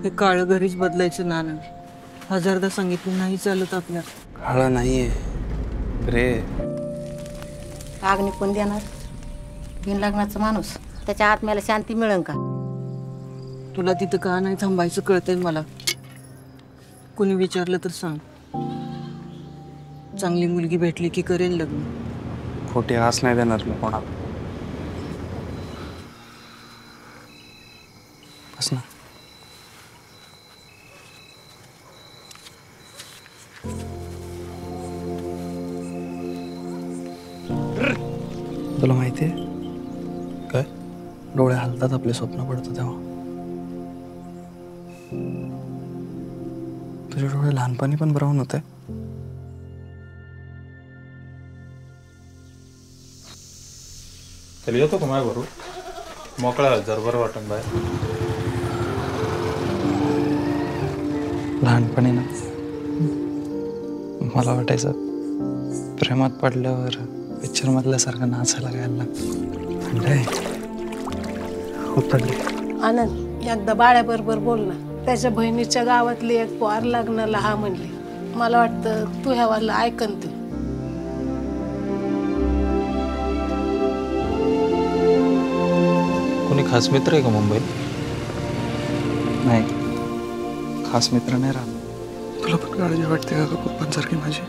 हे काळं घरीच बदलायचं नाणं. हजारदा सांगितलं नाही चालत आपल्या. काळं नाहीये रे. अग्नी कोण देणार? बिन लग्नाचा माणूस, त्याच्या आत्म्याला शांती मिळेल का? तुला तिथं का नाही थांबायचं कळतंय मला. कुणी विचारलं तर सांग. चांगली मुलगी भेटली की करेन लग्न. खोटी आस नाही देणार मी कोणाला. बस ना. तुला माहितीये काय? डोळे हलतात आपले स्वप्न पडतं तेव्हा. तुझे डोळे लहानपणी पण ब्राऊन होते. त्याला येतो का माझ्या बरोबर? मोकळा जर बरं वाटून बाहेर. लहानपणी ना मला वाटायचं प्रेमात पडल्यावर पिक्चर मधल्यासारखं नाचायला गायला लागतं. उतरली. आनंद एकदा बाळ्याबरोबर बोल ना. त्याच्या बहिणीच्या गावातली एक पोर लग्नाला हा म्हणली. मला वाटतं तू ह्यावाला ऐकन ते. कोणी खास मित्र आहे का मुंबईत? नाही, खास मित्र नाही राहत. तुला पण काळजी वाटते का पप्पांसारखी माझी?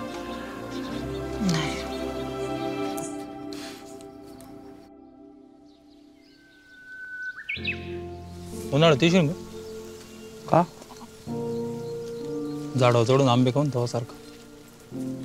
नाही. उन्हाळ्यात येशील का? झाडावर चढून आंबे खाऊन तवा सारखं.